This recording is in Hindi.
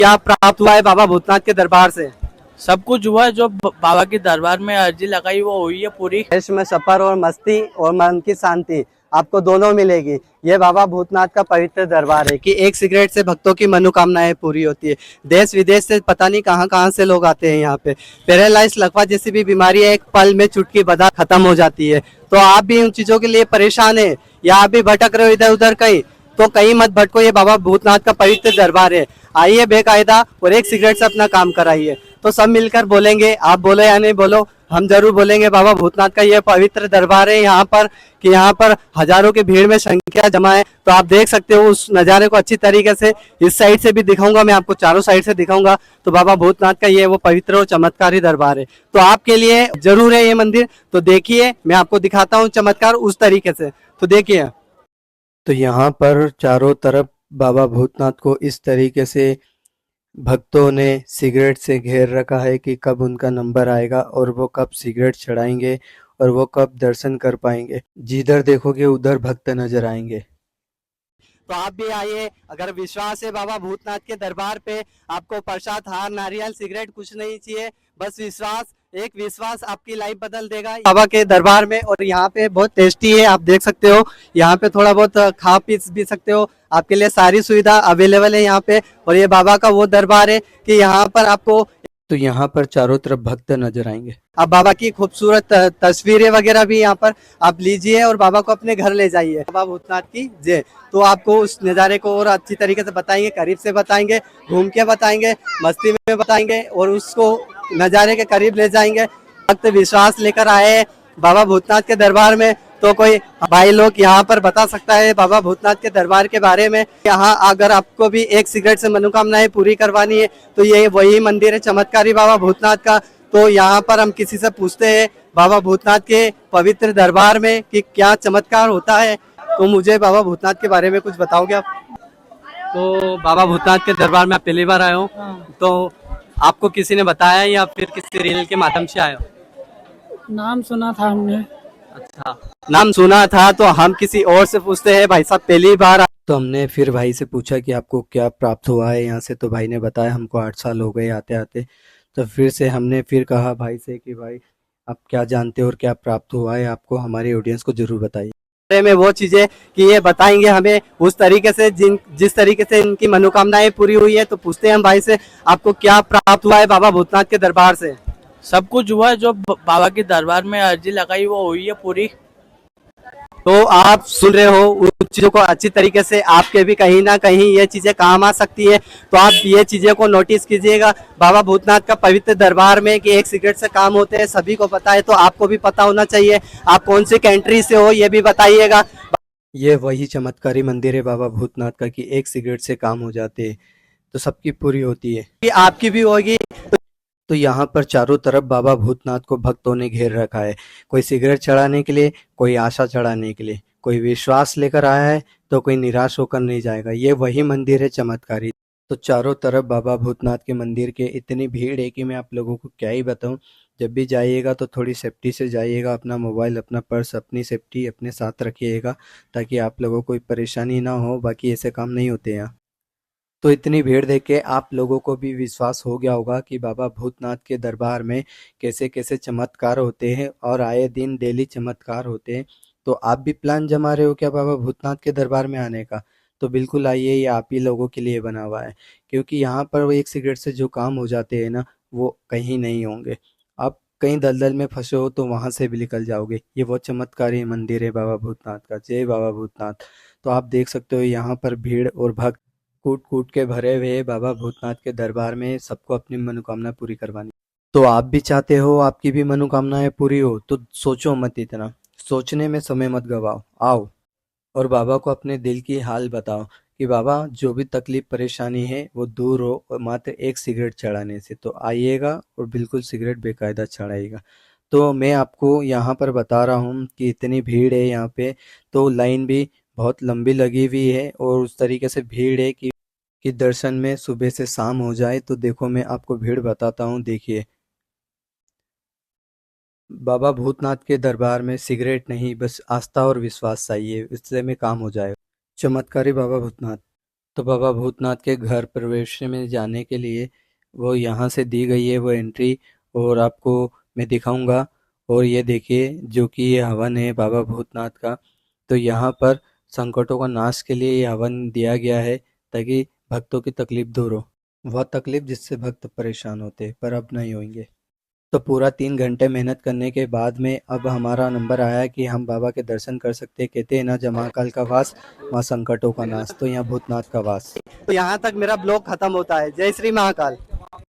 क्या प्राप्त हुआ है बाबा भूतनाथ के दरबार से? सब कुछ हुआ है, जो बाबा के दरबार में अर्जी लगाई वो हुई है पूरी। देश में सफर और मस्ती और मन की शांति आपको दोनों मिलेगी। ये बाबा भूतनाथ का पवित्र दरबार है कि एक सिगरेट से भक्तों की मनोकामनाएं पूरी होती है। देश विदेश से पता नहीं कहां कहां से लोग आते हैं यहाँ पे। पैरालाइज लकवा जैसी भी बीमारी है, एक पल में चुटकी बजा खत्म हो जाती है। तो आप भी उन चीजों के लिए परेशान है या आप भी भटक रहे हो इधर उधर कहीं, तो कहीं मत भटको। ये बाबा भूतनाथ का पवित्र दरबार है। आइए बेकायदा और एक सिगरेट से अपना काम कराइए। तो सब मिलकर बोलेंगे, आप बोलो या नहीं बोलो, हम जरूर बोलेंगे बाबा भूतनाथ का ये पवित्र दरबार है यहाँ पर, कि यहाँ पर हजारों की भीड़ में संख्या जमा है। तो आप देख सकते हो उस नज़ारे को अच्छी तरीके से। इस साइड से भी दिखाऊंगा मैं आपको, चारों साइड से दिखाऊंगा। तो बाबा भूतनाथ का ये वो पवित्र और चमत्कारी दरबार है। तो आपके लिए जरूर है ये मंदिर। तो देखिए मैं आपको दिखाता हूँ चमत्कार उस तरीके से, तो देखिए। तो यहाँ पर चारों तरफ बाबा भूतनाथ को इस तरीके से भक्तों ने सिगरेट से घेर रखा है कि कब उनका नंबर आएगा और वो कब सिगरेट चढ़ाएंगे और वो कब दर्शन कर पाएंगे। जिधर देखोगे उधर भक्त नजर आएंगे। तो आप भी आइए, अगर विश्वास है बाबा भूतनाथ के दरबार पे। आपको प्रसाद, हार, नारियल, सिगरेट कुछ नहीं चाहिए, बस विश्वास। एक विश्वास आपकी लाइफ बदल देगा बाबा के दरबार में। और यहाँ पे बहुत टेस्टी है, आप देख सकते हो। यहाँ पे थोड़ा बहुत खा पी भी सकते हो। आपके लिए सारी सुविधा अवेलेबल है यहाँ पे। और ये बाबा का वो दरबार है कि यहाँ पर आपको, तो यहाँ पर चारों तरफ भक्त नजर आएंगे। अब बाबा की खूबसूरत तस्वीरें वगैरह भी यहाँ पर आप लीजिए और बाबा को अपने घर ले जाइए। बाबा भूतनाथ की जय। तो आपको उस नज़ारे को और अच्छी तरीके से बताएंगे, करीब से बताएंगे, घूम के बताएंगे, मस्ती में बताएंगे और उसको नज़ारे के करीब ले जाएंगे। भक्त विश्वास लेकर आए बाबा भूतनाथ के दरबार में। तो कोई भाई लोग यहाँ पर बता सकता है बाबा भूतनाथ के दरबार के बारे में। यहाँ अगर आपको भी एक सिगरेट से मनोकामनाएं पूरी करवानी है तो ये वही मंदिर है चमत्कारी बाबा भूतनाथ का। तो यहाँ पर हम किसी से पूछते हैं बाबा भूतनाथ के पवित्र दरबार में कि क्या चमत्कार होता है। तो मुझे बाबा भूतनाथ के बारे में कुछ बताओगे आप? तो बाबा भूतनाथ के दरबार में आप पहली बार आए हो? तो आपको किसी ने बताया या फिर किसी रील के माध्यम से आए हो? नाम सुना था हमने। अच्छा, नाम सुना था। तो हम किसी और से पूछते हैं, भाई साहब पहली बार। तो हमने फिर भाई से पूछा कि आपको क्या प्राप्त हुआ है यहाँ से। तो भाई ने बताया हमको 8 साल हो गए आते आते। तो फिर से हमने फिर कहा भाई से कि भाई आप क्या जानते हो और क्या प्राप्त हुआ है आपको, हमारी ऑडियंस को जरूर बताइए। बारे में वो चीजें कि ये बताएंगे हमें उस तरीके से जिस तरीके से इनकी मनोकामनाएं पूरी हुई है। तो पूछते हैं हम भाई से, आपको क्या प्राप्त हुआ है बाबा भूतनाथ के दरबार से? सब कुछ हुआ है, जो बाबा के दरबार में अर्जी लगाई वो हुई है पूरी। तो आप सुन रहे हो उन चीजों को अच्छी तरीके से, आपके भी कहीं ना कहीं ये चीजें काम आ सकती है। तो आप ये चीजें को नोटिस कीजिएगा बाबा भूतनाथ का पवित्र दरबार में कि एक सिगरेट से काम होते हैं, सभी को पता है। तो आपको भी पता होना चाहिए। आप कौन सी कंट्री से हो ये भी बताइएगा। ये वही चमत्कारी मंदिर है बाबा भूतनाथ का कि एक सिगरेट से काम हो जाते हैं तो सबकी पूरी होती है, आपकी भी होगी। तो यहाँ पर चारों तरफ बाबा भूतनाथ को भक्तों ने घेर रखा है। कोई सिगरेट चढ़ाने के लिए, कोई आशा चढ़ाने के लिए, कोई विश्वास लेकर आया है तो कोई निराश होकर नहीं जाएगा। ये वही मंदिर है चमत्कारी। तो चारों तरफ बाबा भूतनाथ के मंदिर के इतनी भीड़ है कि मैं आप लोगों को क्या ही बताऊं। जब भी जाइएगा तो थोड़ी सेफ्टी से जाइएगा। अपना मोबाइल, अपना पर्स, अपनी सेफ्टी अपने साथ रखिएगा ताकि आप लोगों को कोई परेशानी ना हो। बाकी ऐसे काम नहीं होते यहाँ। तो इतनी भीड़ देख के आप लोगों को भी विश्वास हो गया होगा कि बाबा भूतनाथ के दरबार में कैसे कैसे चमत्कार होते हैं और आए दिन डेली चमत्कार होते हैं। तो आप भी प्लान जमा रहे हो क्या बाबा भूतनाथ के दरबार में आने का? तो बिल्कुल आइए, ये आप ही लोगों के लिए बना हुआ है। क्योंकि यहाँ पर वो एक सिगरेट से जो काम हो जाते हैं ना, वो कहीं नहीं होंगे। आप कहीं दलदल में फंसे हो तो वहां से भी निकल जाओगे। ये वो चमत्कारी मंदिर है बाबा भूतनाथ का। जय बाबा भूतनाथ। तो आप देख सकते हो यहाँ पर भीड़ और भक्त कूट कूट के भरे हुए बाबा भूतनाथ के दरबार में सबको अपनी मनोकामना पूरी करवानी। तो आप भी चाहते हो आपकी भी मनोकामनाएं पूरी हो तो सोचो मत, इतना सोचने में समय मत गवाओ। आओ और बाबा को अपने दिल की हाल बताओ कि बाबा जो भी तकलीफ परेशानी है वो दूर हो और मात्र एक सिगरेट चढ़ाने से। तो आइएगा और बिल्कुल सिगरेट बेकायदा चढ़ाइएगा। तो मैं आपको यहाँ पर बता रहा हूँ कि इतनी भीड़ है यहाँ पे, तो लाइन भी बहुत लंबी लगी हुई है और उस तरीके से भीड़ है कि दर्शन में सुबह से शाम हो जाए। तो देखो मैं आपको भीड़ बताता हूँ, देखिए। बाबा भूतनाथ के दरबार में सिगरेट नहीं, बस आस्था और विश्वास चाहिए, इससे में काम हो जाए। चमत्कारी बाबा भूतनाथ। तो बाबा भूतनाथ के घर प्रवेश में जाने के लिए वो यहाँ से दी गई है वो एंट्री, और आपको मैं दिखाऊंगा। और ये देखिए जो कि ये हवन है बाबा भूतनाथ का, तो यहाँ पर संकटों का नाश के लिए ये हवन दिया गया है ताकि भक्तों की तकलीफ दूर हो, वह तकलीफ जिससे भक्त परेशान होते पर अब नहीं होंगे। तो पूरा 3 घंटे मेहनत करने के बाद में अब हमारा नंबर आया कि हम बाबा के दर्शन कर सकते हैं। कहते हैं ना, जहाँ महाकाल का वास वहाँ संकटों का नाश, तो यहाँ भूतनाथ का वास। तो यहाँ तक मेरा ब्लॉग खत्म होता है। जय श्री महाकाल।